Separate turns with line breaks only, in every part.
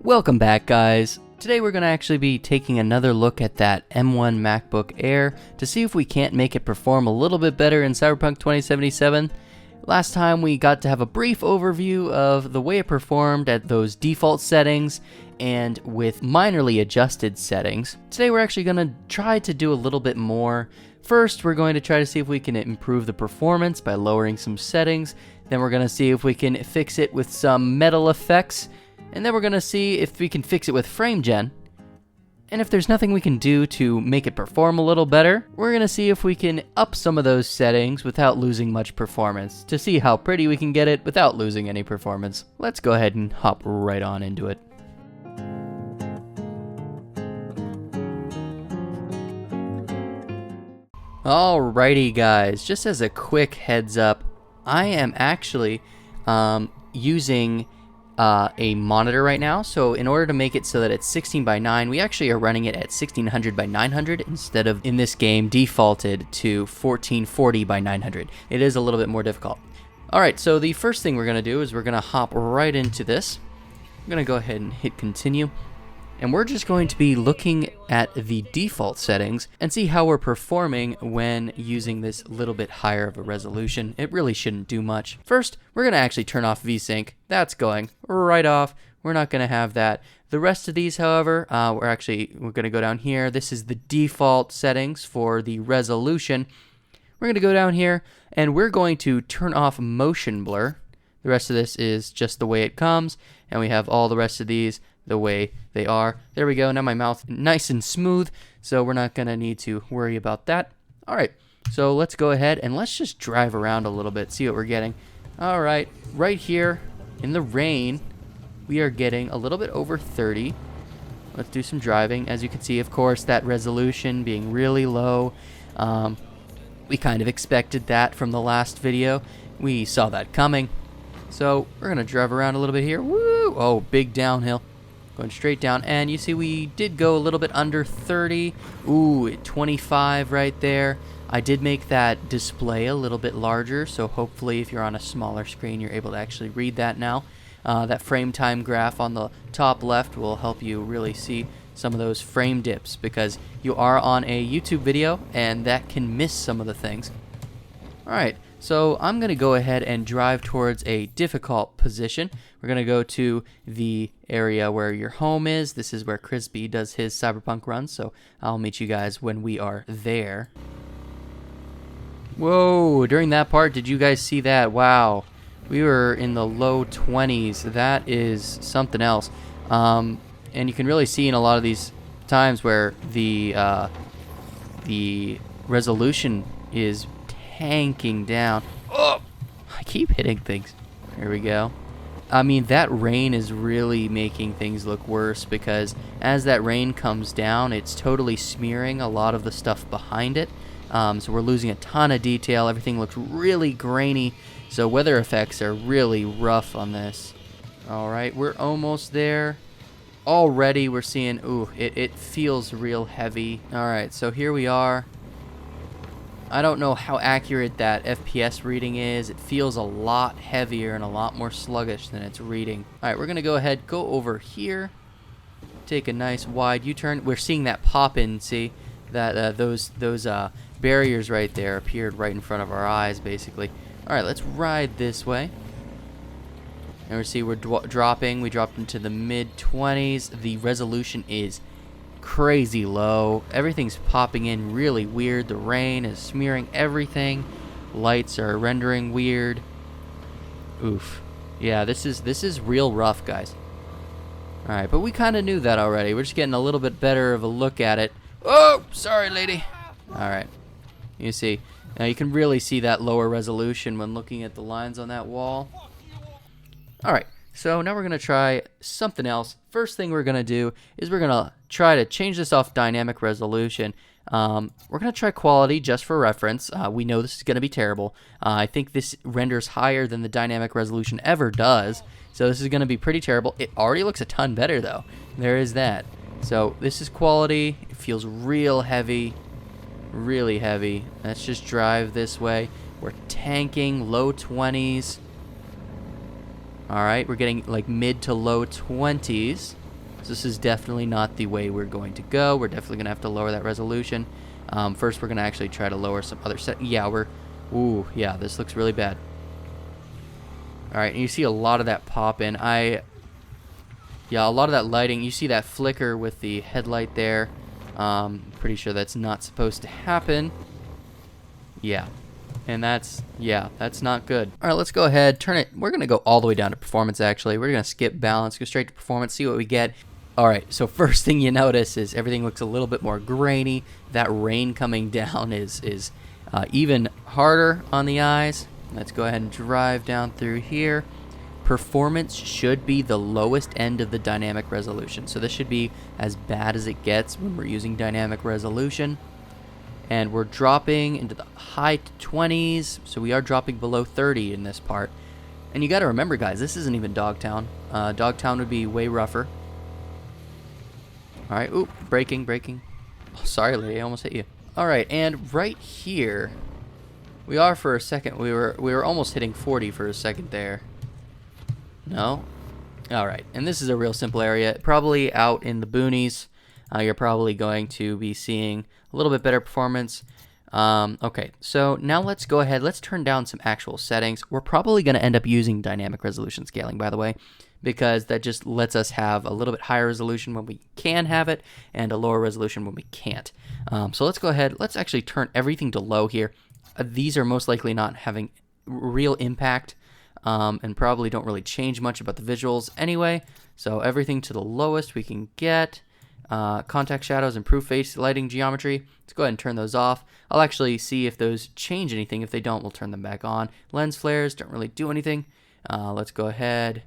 Welcome back, guys. Today we're going to actually be taking another look at that M1 MacBook Air to see if we can't make it perform a little bit better in Cyberpunk 2077. Last time we got to have a brief overview of the way it performed at those default settings and with minorly adjusted settings. Today we're actually going to try to do a little bit more. First, we're going to try to see if we can improve the performance by lowering some settings. Then we're going to see if we can fix it with some metal effects. And then we're going to see if we can fix it with frame gen. And if there's nothing we can do to make it perform a little better, we're going to see if we can up some of those settings without losing much performance to see how pretty we can get it without losing any performance. Let's go ahead and hop right on into it. Alrighty guys, just as a quick heads up, I am actually using a monitor right now. So in order to make it so that it's 16 by 9, we actually are running it at 1600 by 900 instead of, in this game, defaulted to 1440 by 900. It is a little bit more difficult. Alright, so the first thing we're going to do is we're going to hop right into this. I'm going to go ahead and hit continue. And we're just going to be looking at the default settings and see how we're performing when using this little bit higher of a resolution. It really shouldn't do much. First, we're going to actually turn off VSync. That's going right off. We're not going to have that. The rest of these, however, we're going to go down here. This is the default settings for the resolution. We're going to go down here and we're going to turn off motion blur. The rest of this is just the way it comes, and we have all the rest of these the way they are. There we go. Now my mouth nice and smooth, so we're not going to need to worry about that. Alright, so let's go ahead and let's just drive around a little bit, see what we're getting. Alright, right here in the rain, we are getting a little bit over 30. Let's do some driving. As you can see, of course, that resolution being really low. We kind of expected that from the last video. We saw that coming. So we're going to drive around a little bit here. Woo! Oh, big downhill. Going straight down. And you see we did go a little bit under 30. Ooh, at 25 right there. I did make that display a little bit larger, so hopefully if you're on a smaller screen, you're able to actually read that now. That frame time graph on the top left will help you really see some of those frame dips, because you are on a YouTube video and that can miss some of the things. Alright. So I'm going to go ahead and drive towards a difficult position. We're going to go to the area where your home is. This is where Crispy does his Cyberpunk run, so I'll meet you guys when we are there. Whoa, during that part, did you guys see that? Wow, we were in the low 20s. That is something else. And you can really see in a lot of these times where the resolution is tanking down. Oh, I keep hitting things. There we go. I mean, that rain is really making things look worse, because as that rain comes down, it's totally smearing a lot of the stuff behind it. So we're losing a ton of detail. Everything looks really grainy. So weather effects are really rough on this. Alright, we're almost there. Already we're seeing, ooh, it feels real heavy. Alright, so here we are. I don't know how accurate that FPS reading is. It feels a lot heavier and a lot more sluggish than it's reading. Alright, we're going to go ahead, go over here, take a nice wide U-turn. We're seeing that pop in, see? That those barriers right there appeared right in front of our eyes, basically. Alright, let's ride this way. And we see we're dropping. We dropped into the mid-20s. The resolution is crazy low. Everything's popping in really weird. The rain is smearing everything. Lights are rendering weird. Oof. Yeah, this is real rough, guys. Alright, but we kind of knew that already. We're just getting a little bit better of a look at it. Oh, sorry, lady. Alright. You see. Now you can really see that lower resolution when looking at the lines on that wall. Alright. So now we're going to try something else. First thing we're going to do is we're going to try to change this off dynamic resolution. We're going to try quality just for reference. We know this is going to be terrible. I think this renders higher than the dynamic resolution ever does. So this is going to be pretty terrible. It already looks a ton better though. There is that. So this is quality. It feels real heavy. Really heavy. Let's just drive this way. We're tanking low 20s. Alright, we're getting like mid to low 20s. So this is definitely not the way we're going to go. We're definitely going to have to lower that resolution. First, we're going to actually try to lower some other yeah, ooh, yeah, this looks really bad. All right, and you see a lot of that pop in. Yeah, a lot of that lighting. You see that flicker with the headlight there. Pretty sure that's not supposed to happen. Yeah. And that's not good. All right, let's go ahead, turn it. We're going to go all the way down to performance, actually. We're going to skip balance, go straight to performance, see what we get. All right, so first thing you notice is everything looks a little bit more grainy. That rain coming down is even harder on the eyes. Let's go ahead and drive down through here. Performance should be the lowest end of the dynamic resolution. So this should be as bad as it gets when we're using dynamic resolution. And we're dropping into the high 20s, so we are dropping below 30 in this part. And you got to remember, guys, this isn't even Dogtown. Dogtown would be way rougher. All right, oop, braking. Oh, sorry, lady, I almost hit you. All right, and right here, we are for a second. We were almost hitting 40 for a second there. No. All right, and this is a real simple area, probably out in the boonies. You're probably going to be seeing a little bit better performance. Okay, so now let's go ahead. Let's turn down some actual settings. We're probably going to end up using dynamic resolution scaling, by the way, because that just lets us have a little bit higher resolution when we can have it and a lower resolution when we can't. So let's go ahead. Let's actually turn everything to low here. These are most likely not having real impact and probably don't really change much about the visuals anyway. So everything to the lowest we can get. Contact shadows, improve face lighting geometry. Let's go ahead and turn those off. I'll actually see if those change anything. If they don't, we'll turn them back on. Lens flares don't really do anything. Let's go ahead.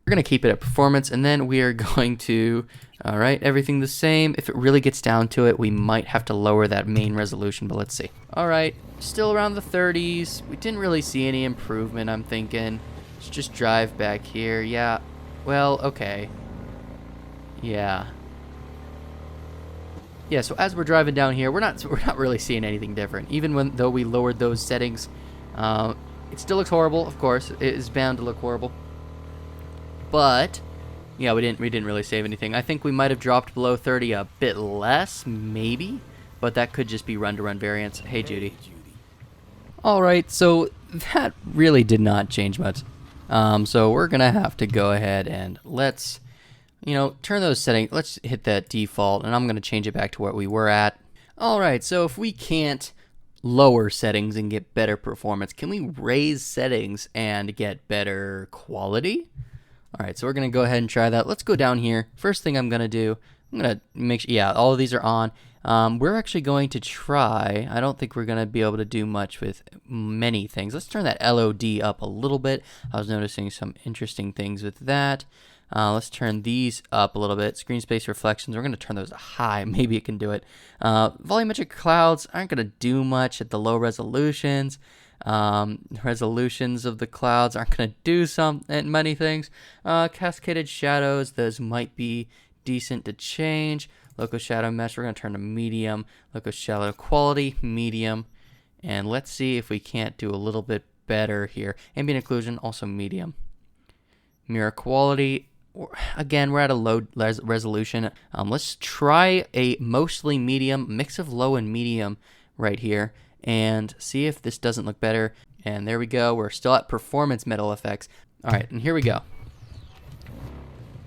We're going to keep it at performance, and then we are going to, all right, everything the same. If it really gets down to it, we might have to lower that main resolution, but let's see. All right, still around the 30s. We didn't really see any improvement, I'm thinking. Let's just drive back here. Yeah, well, okay. Yeah, so as we're driving down here, we're not really seeing anything different. Even though we lowered those settings, it still looks horrible. Of course, it is bound to look horrible. But yeah, we didn't really save anything. I think we might have dropped below 30 a bit less, maybe, but that could just be run-to-run variance. Hey, Judy. All right, so that really did not change much. So we're gonna have to go ahead and let's, turn those settings. Let's hit that default, and I'm going to change it back to what we were at. All right, so if we can't lower settings and get better performance, can we raise settings and get better quality? All right, so we're going to go ahead and try that. Let's go down here. First thing I'm going to do, I'm going to make sure, yeah, all of these are on. We're actually going to try, I don't think we're going to be able to do much with many things. Let's turn that LOD up a little bit. I was noticing some interesting things with that. Let's turn these up a little bit. Screen space reflections, we're going to turn those to high. Maybe it can do it. Volumetric clouds aren't going to do much at the low resolutions. Resolutions of the clouds aren't going to do many things. Cascaded shadows, those might be decent to change. Local shadow mesh, we're going to turn to medium. Local shadow quality, medium. And let's see if we can't do a little bit better here. Ambient occlusion, also medium. Mirror quality, again, we're at a low resolution. Let's try a mostly medium, mix of low and medium right here, and see if this doesn't look better. And there we go. We're still at performance metal effects. All right, and here we go.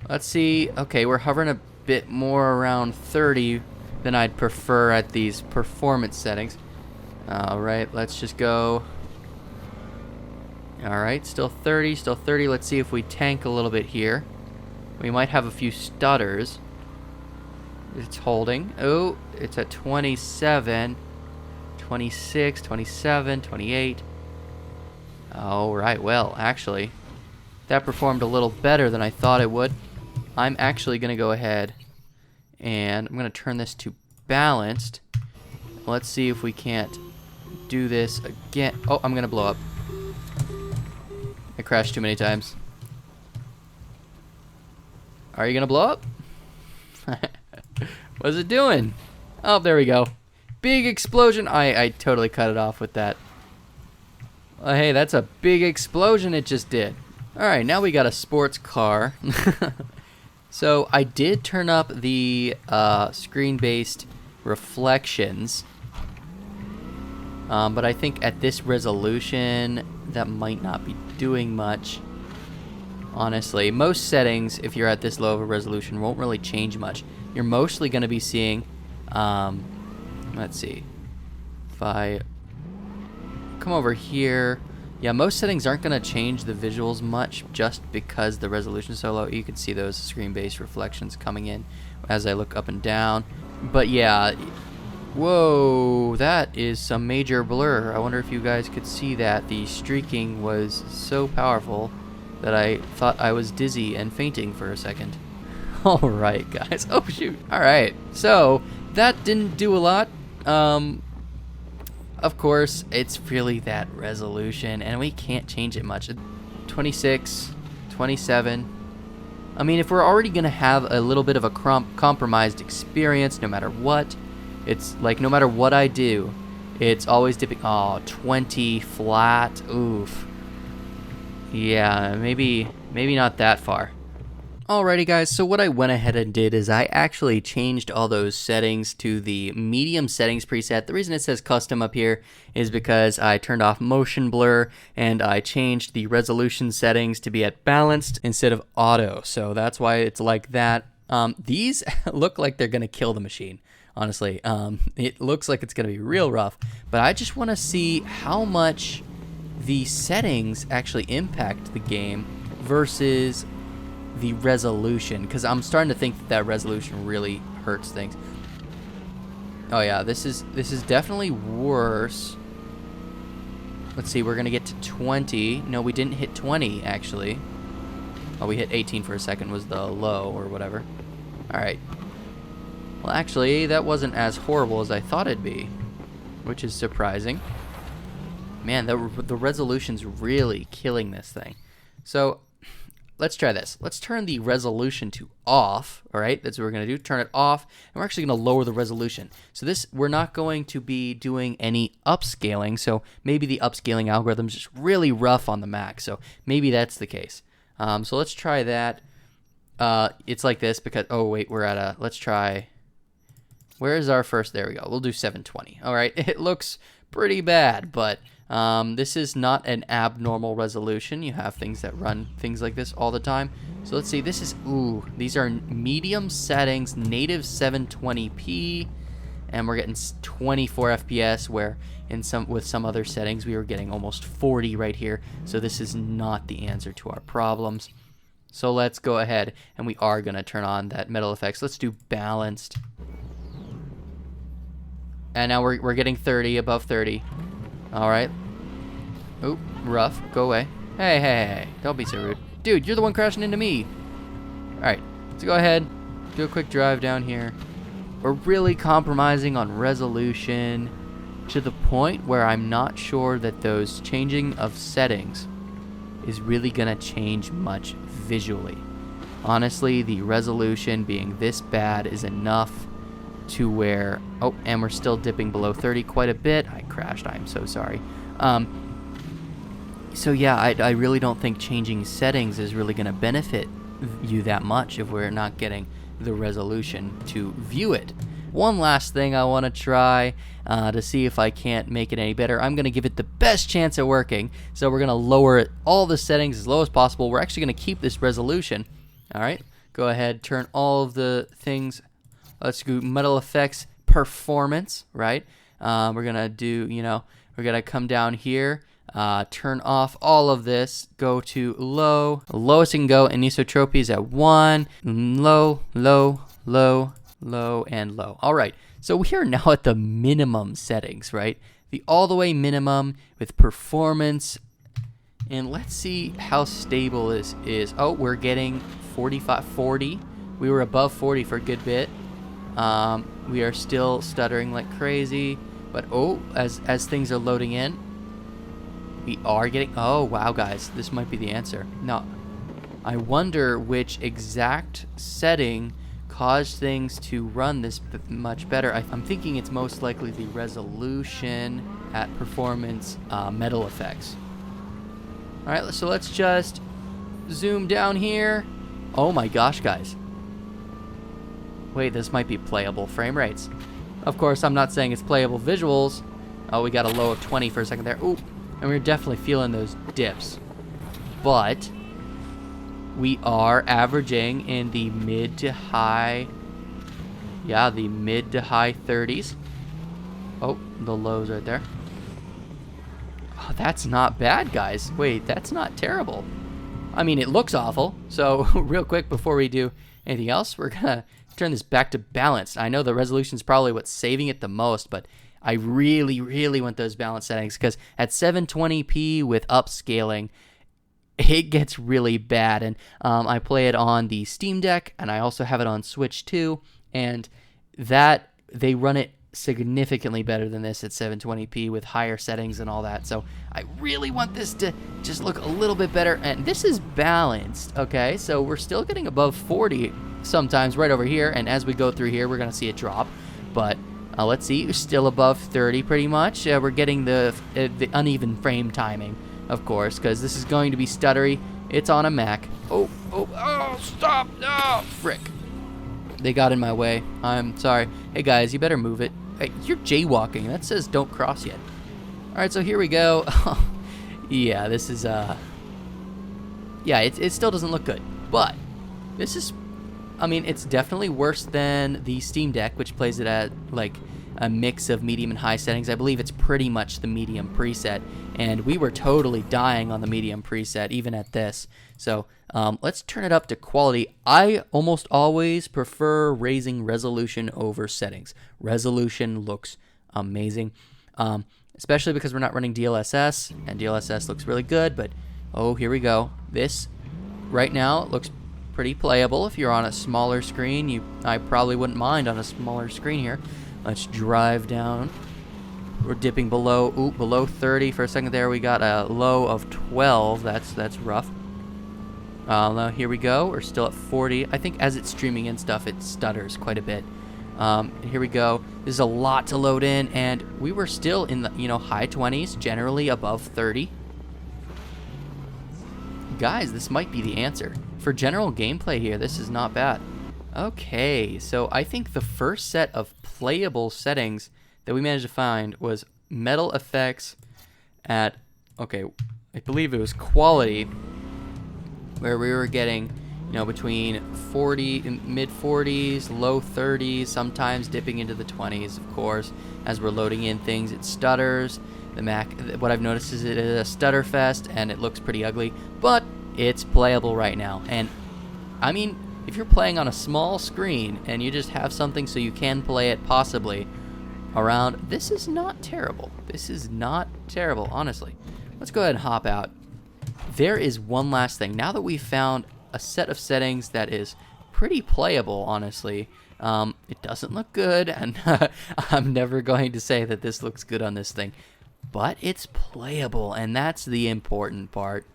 Let's see. Okay, we're hovering a bit more around 30 than I'd prefer at these performance settings. All right, let's just go. All right, still 30, still 30. Let's see if we tank a little bit here. We might have a few stutters. It's holding. Oh, it's at 27, 26, 27, 28. All right, well, actually, that performed a little better than I thought it would. I'm actually going to go ahead and I'm going to turn this to balanced. Let's see if we can't do this again. Oh, I'm going to blow up. I crashed too many times. Are you going to blow up? What's it doing? Oh, there we go. Big explosion. I totally cut it off with that. Oh, hey, that's a big explosion it just did. All right, now we got a sports car. So I did turn up the screen-based reflections, but I think at this resolution that might not be doing much. Honestly, most settings, if you're at this low of a resolution, won't really change much. You're mostly going to be seeing, let's see, if I come over here, yeah, most settings aren't going to change the visuals much just because the resolution is so low. You can see those screen-based reflections coming in as I look up and down. But yeah, whoa, that is some major blur. I wonder if you guys could see that. The streaking was so powerful that I thought I was dizzy and fainting for a second. Alright, guys. Oh, shoot. Alright, so that didn't do a lot. Of course, it's really that resolution, and we can't change it much. 26, 27. I mean, if we're already going to have a little bit of a compromised experience, no matter what, it's like no matter what I do, it's always dipping. Oh, 20 flat. Oof. Yeah, maybe not that far. Alrighty guys, so what I went ahead and did is I actually changed all those settings to the medium settings preset. The reason it says custom up here is because I turned off motion blur and I changed the resolution settings to be at balanced instead of auto. So that's why it's like that. These look like they're gonna kill the machine, honestly. It looks like it's gonna be real rough, but I just wanna see how much the settings actually impact the game versus the resolution, because I'm starting to think that resolution really hurts things. Oh yeah, this is definitely worse. Let's see, we're gonna get to 20. No, we didn't hit 20 actually. Oh, we hit 18 for a second was the low or whatever. Alright. Well, actually, that wasn't as horrible as I thought it'd be, which is surprising. Man, the resolution's really killing this thing. So let's try this. Let's turn the resolution to off. All right, that's what we're going to do. Turn it off, and we're actually going to lower the resolution. So this, we're not going to be doing any upscaling. So maybe the upscaling algorithm is just really rough on the Mac. So maybe that's the case. So let's try that. It's like this because, oh wait, we're at a, let's try, where is our first, there we go. We'll do 720. All right, it looks pretty bad, but this is not an abnormal resolution. You have things that run things like this all the time. So let's see, this is, ooh, these are medium settings, native 720p, and we're getting 24 FPS, where with some other settings we were getting almost 40 right here. So this is not the answer to our problems. So let's go ahead, and we are gonna turn on that metal effects. Let's do balanced. And now we're getting 30, above 30. All right. Oop, rough. Go away. Hey, hey, hey. Don't be so rude. Dude, you're the one crashing into me. All right. Let's go ahead. Do a quick drive down here. We're really compromising on resolution to the point where I'm not sure that those changing of settings is really going to change much visually. Honestly, the resolution being this bad is enough to where, oh, and we're still dipping below 30 quite a bit. I crashed. I'm so sorry. So yeah, I really don't think changing settings is really going to benefit you that much if we're not getting the resolution to view it. One last thing I want to try to see if I can't make it any better. I'm going to give it the best chance at working. So we're going to lower all the settings as low as possible. We're actually going to keep this resolution. All right, go ahead, turn all of the things. Let's go metal effects performance, right? We're going to do, we're going to come down here, turn off all of this, go to low. Lowest you can go, anisotropy is at 1, low, low, low, low, and low. All right, so we are now at the minimum settings, right? The all the way minimum with performance. And let's see how stable this is. Oh, we're getting 45, 40. We were above 40 for a good bit. We are still stuttering like crazy, but oh, as things are loading in, we are getting, oh wow guys, this might be the answer. Now, I wonder which exact setting caused things to run this much better. I'm thinking it's most likely the resolution at performance metal effects. All right, so let's just zoom down here. Oh my gosh, guys. wait, this might be playable frame rates. Of course, I'm not saying it's playable visuals. Oh, we got a low of 20 for a second there. Ooh, and we're definitely feeling those dips. But we are averaging in the mid to high 30s. Oh, the lows right there. Oh, that's not bad, guys. Wait, that's not terrible. I mean, it looks awful. So real quick before we do anything else, we're gonna turn this back to balanced. I know the resolution is probably what's saving it the most, but I really, really want those balance settings, because at 720p with upscaling, it gets really bad. And I play it on the Steam Deck, and I also have it on Switch too, and that they run it significantly better than this at 720p with higher settings and all that. So I really want this to just look a little bit better, and this is balanced, okay? So we're still getting above 40 sometimes right over here, and as we go through here, we're gonna see it drop. But let's see, still above 30 pretty much. We're getting the uneven frame timing, of course, because this is going to be stuttery. It's on a Mac. Oh, stop, no, frick. They got in my way. I'm sorry. Hey guys, you better move it. Hey, you're jaywalking. That says don't cross yet. All right, so here we go. Yeah, this is yeah, it still doesn't look good, but this is, I mean, it's definitely worse than the Steam Deck, which plays it at like a mix of medium and high settings. I believe it's pretty much the medium preset, and we were totally dying on the medium preset even at this. So let's turn it up to quality. I almost always prefer raising resolution over settings. Resolution looks amazing, especially because we're not running DLSS, and DLSS looks really good. But oh, here we go. This right now looks pretty playable. If you're on a smaller screen, I probably wouldn't mind on a smaller screen here. Let's drive down. We're dipping below 30 for a second there. We got a low of 12. That's rough. Now here we go. We're still at 40. I think as it's streaming in stuff, it stutters quite a bit. Here we go. This is a lot to load in, and we were still in the high 20s, generally above 30. Guys, this might be the answer. For general gameplay here, this is not bad. Okay, so I think the first set of playable settings that we managed to find was metal effects at, okay, I believe it was quality, where we were getting, between 40, mid 40s, low 30s, sometimes dipping into the 20s, of course. As we're loading in things, it stutters. The Mac, what I've noticed is it is a stutter fest, and it looks pretty ugly, but it's playable right now. And I mean, if you're playing on a small screen and you just have something so you can play it possibly around, this is not terrible. This is not terrible, honestly. Let's go ahead and hop out. There is one last thing. Now that we've found a set of settings that is pretty playable, honestly, it doesn't look good, and I'm never going to say that this looks good on this thing, but it's playable, and that's the important part.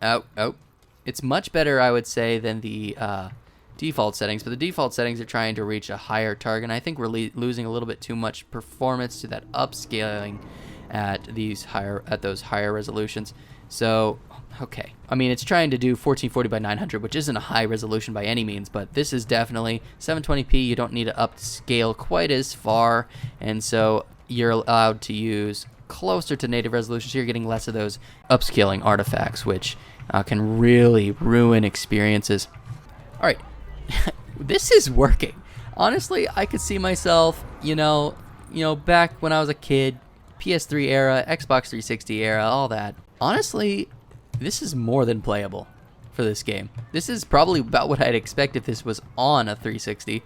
Oh. It's much better, I would say, than the default settings, but the default settings are trying to reach a higher target, and I think we're losing a little bit too much performance to that upscaling at those higher resolutions. So, okay. I mean, it's trying to do 1440 by 900, which isn't a high resolution by any means, but this is definitely 720p. You don't need to upscale quite as far, and so you're allowed to use closer to native resolution, so you're getting less of those upscaling artifacts, which can really ruin experiences. All right, this is working. Honestly, I could see myself, back when I was a kid, PS3 era, Xbox 360 era, all that. Honestly, this is more than playable for this game. This is probably about what I'd expect if this was on a 360,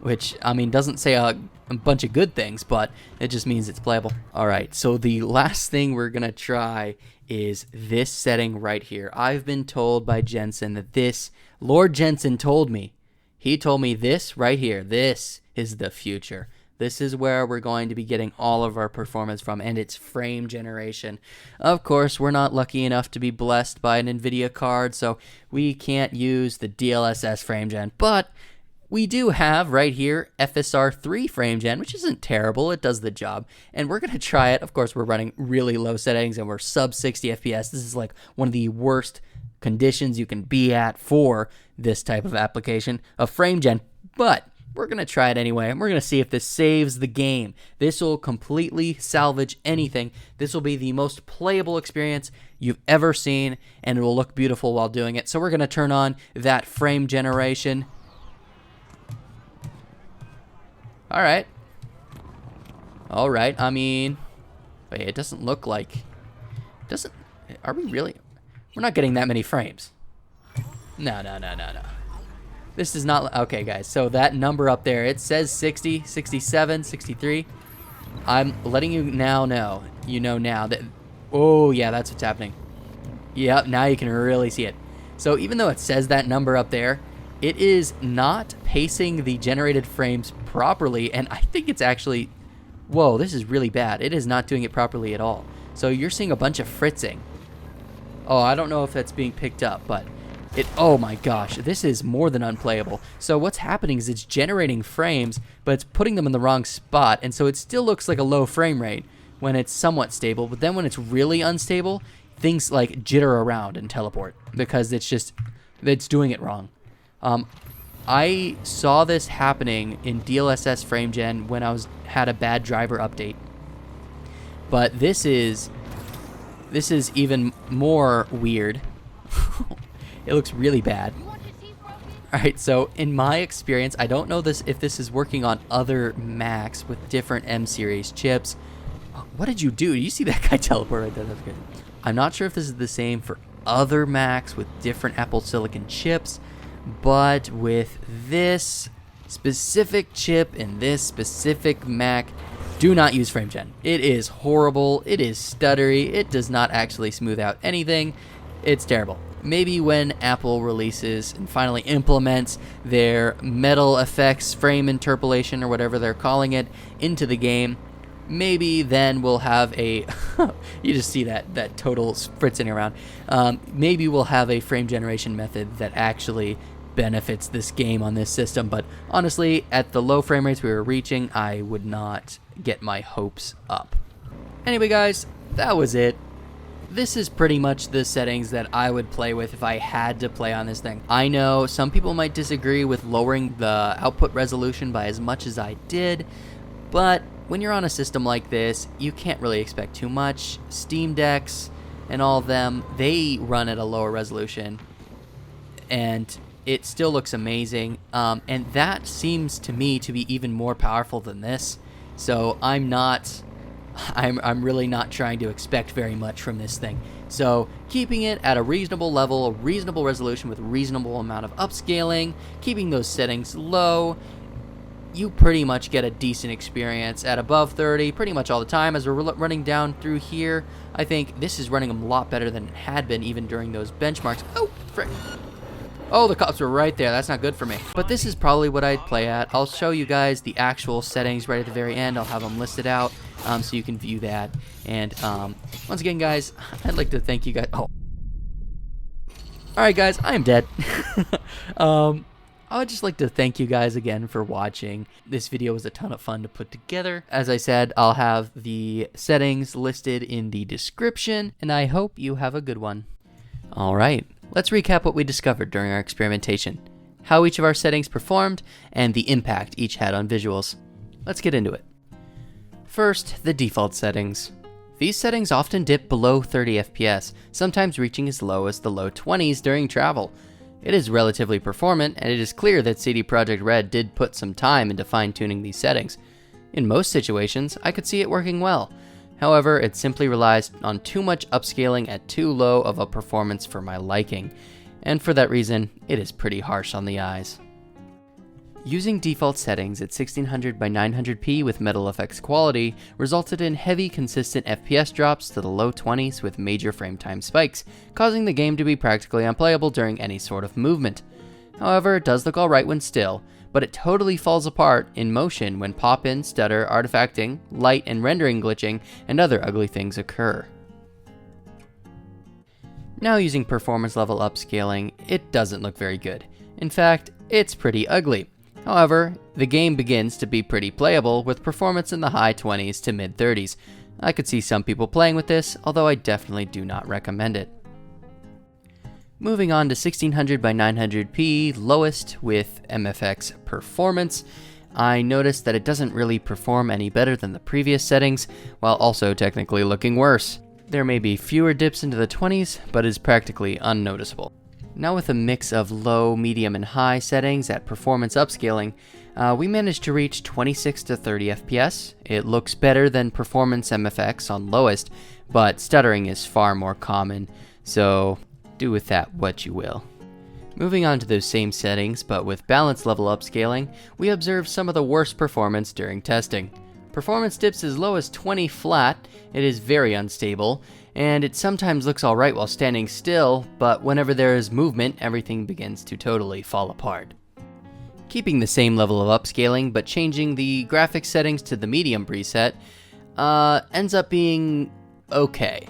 which, I mean, doesn't say a bunch of good things, but it just means it's playable. All right, so the last thing we're going to try is this setting right here. I've been told by Jensen that Lord Jensen told me. He told me this right here. This is the future. This is where we're going to be getting all of our performance from, and it's frame generation. Of course, we're not lucky enough to be blessed by an NVIDIA card, so we can't use the DLSS frame gen, but we do have right here FSR3 frame gen, which isn't terrible. It does the job, and we're going to try it. Of course, we're running really low settings, and we're sub 60 FPS. This is like one of the worst conditions you can be at for this type of application of frame gen, but we're going to try it anyway, and we're going to see if this saves the game. This will completely salvage anything. This will be the most playable experience you've ever seen, and it will look beautiful while doing it. So we're going to turn on that frame generation. All right. I mean, wait, it doesn't look like... Are we really... We're not getting that many frames. No. This is not... Okay, guys, so that number up there, it says 60, 67, 63. I'm letting you now know. You know now that... Oh, yeah, that's what's happening. Yep, now you can really see it. So even though it says that number up there, it is not pacing the generated frames properly, and I think it's actually... Whoa, this is really bad. It is not doing it properly at all. So you're seeing a bunch of fritzing. Oh, I don't know if that's being picked up, but it... Oh my gosh, this is more than unplayable. So what's happening is it's generating frames, but it's putting them in the wrong spot, and so it still looks like a low frame rate when it's somewhat stable, but then when it's really unstable, things like jitter around and teleport because it's doing it wrong. I saw this happening in DLSS frame gen when I had a bad driver update. But this is even more weird. It looks really bad. Alright, so in my experience, I don't know if this is working on other Macs with different M series chips. What did you do? You see that guy teleport right there? That's good. I'm not sure if this is the same for other Macs with different Apple Silicon chips, but with this specific chip in this specific Mac, do not use FrameGen. It is horrible. It is stuttery. It does not actually smooth out anything. It's terrible. Maybe when Apple releases and finally implements their metal effects frame interpolation or whatever they're calling it into the game, maybe then we'll have a you just see that total fritzing around. Maybe we'll have a frame generation method that actually benefits this game on this system, but honestly, at the low frame rates we were reaching, I would not get my hopes up. Anyway, guys, that was it. This is pretty much the settings that I would play with if I had to play on this thing. I know some people might disagree with lowering the output resolution by as much as I did, but when you're on a system like this, you can't really expect too much. Steam Decks and all of them, they run at a lower resolution, and it still looks amazing, and that seems to me to be even more powerful than this. So I'm really not trying to expect very much from this thing. So keeping it at a reasonable level, a reasonable resolution with a reasonable amount of upscaling, keeping those settings low, you pretty much get a decent experience at above 30 pretty much all the time. As we're running down through here, I think this is running a lot better than it had been even during those benchmarks. Oh, frick. Oh, the cops were right there. That's not good for me. But this is probably what I'd play at. I'll show you guys the actual settings right at the very end. I'll have them listed out so you can view that. And once again, guys, I'd like to thank you guys. Oh. Alright, guys, I am dead. I would just like to thank you guys again for watching. This video was a ton of fun to put together. As I said, I'll have the settings listed in the description, and I hope you have a good one. Alright, let's recap what we discovered during our experimentation, how each of our settings performed, and the impact each had on visuals. Let's get into it. First, the default settings. These settings often dip below 30 FPS, sometimes reaching as low as the low 20s during travel. It is relatively performant, and it is clear that CD Projekt Red did put some time into fine-tuning these settings. In most situations, I could see it working well. However, it simply relies on too much upscaling at too low of a performance for my liking, and for that reason, it is pretty harsh on the eyes. Using default settings at 1600 by 900p with MFX Quality resulted in heavy, consistent FPS drops to the low 20s with major frame time spikes, causing the game to be practically unplayable during any sort of movement. However, it does look alright when still, but it totally falls apart in motion when pop-in, stutter, artifacting, light and rendering glitching, and other ugly things occur. Now using performance level upscaling, it doesn't look very good. In fact, it's pretty ugly. However, the game begins to be pretty playable with performance in the high 20s to mid 30s. I could see some people playing with this, although I definitely do not recommend it. Moving on to 1600 by 900p, lowest with MFX Performance, I noticed that it doesn't really perform any better than the previous settings, while also technically looking worse. There may be fewer dips into the 20s, but is practically unnoticeable. Now with a mix of low, medium, and high settings at performance upscaling, we managed to reach 26 to 30 FPS. It looks better than Performance MFX on lowest, but stuttering is far more common, so do with that what you will. Moving on to those same settings, but with balance level upscaling, we observed some of the worst performance during testing. Performance dips as low as 20 flat, it is very unstable, and it sometimes looks alright while standing still, but whenever there is movement, everything begins to totally fall apart. Keeping the same level of upscaling, but changing the graphics settings to the medium preset, ends up being okay.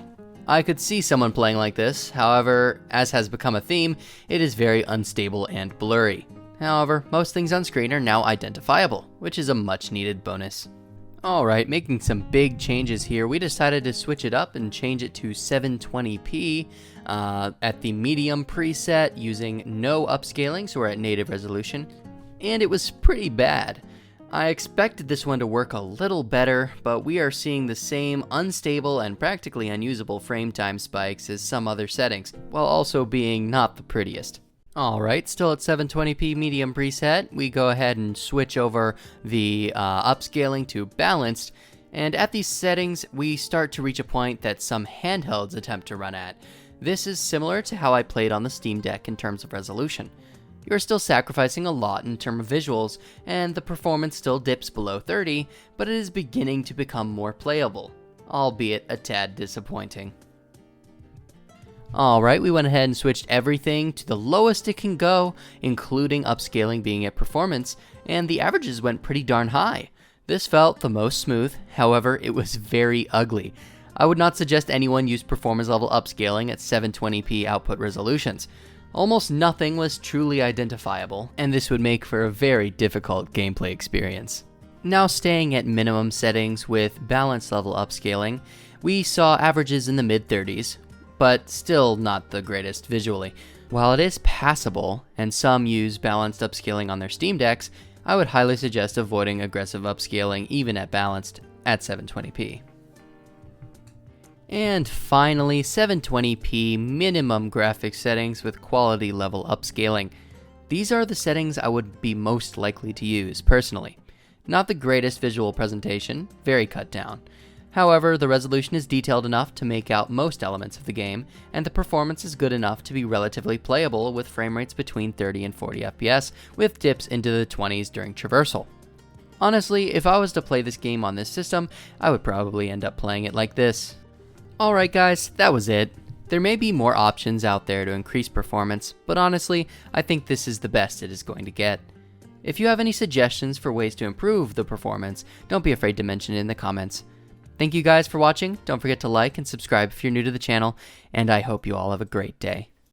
I could see someone playing like this, however, as has become a theme, it is very unstable and blurry. However, most things on screen are now identifiable, which is a much needed bonus. Alright, making some big changes here, we decided to switch it up and change it to 720p at the medium preset using no upscaling, so we're at native resolution, and it was pretty bad. I expected this one to work a little better, but we are seeing the same unstable and practically unusable frame time spikes as some other settings, while also being not the prettiest. Alright, still at 720p medium preset, we go ahead and switch over the upscaling to balanced, and at these settings we start to reach a point that some handhelds attempt to run at. This is similar to how I played on the Steam Deck in terms of resolution. You're still sacrificing a lot in terms of visuals, and the performance still dips below 30, but it is beginning to become more playable, albeit a tad disappointing. Alright, we went ahead and switched everything to the lowest it can go, including upscaling being at performance, and the averages went pretty darn high. This felt the most smooth, however, it was very ugly. I would not suggest anyone use performance level upscaling at 720p output resolutions. Almost nothing was truly identifiable, and this would make for a very difficult gameplay experience. Now staying at minimum settings with balance level upscaling, we saw averages in the mid-30s, but still not the greatest visually. While it is passable, and some use balanced upscaling on their Steam Decks, I would highly suggest avoiding aggressive upscaling even at balanced at 720p. And finally, 720p minimum graphics settings with quality level upscaling. These are the settings I would be most likely to use personally. Not the greatest visual presentation, very cut down. However, the resolution is detailed enough to make out most elements of the game, and the performance is good enough to be relatively playable with frame rates between 30 and 40 FPS, with dips into the 20s during traversal. Honestly, if I was to play this game on this system, I would probably end up playing it like this. Alright guys, that was it. There may be more options out there to increase performance, but honestly, I think this is the best it is going to get. If you have any suggestions for ways to improve the performance, don't be afraid to mention it in the comments. Thank you guys for watching, don't forget to like and subscribe if you're new to the channel, and I hope you all have a great day.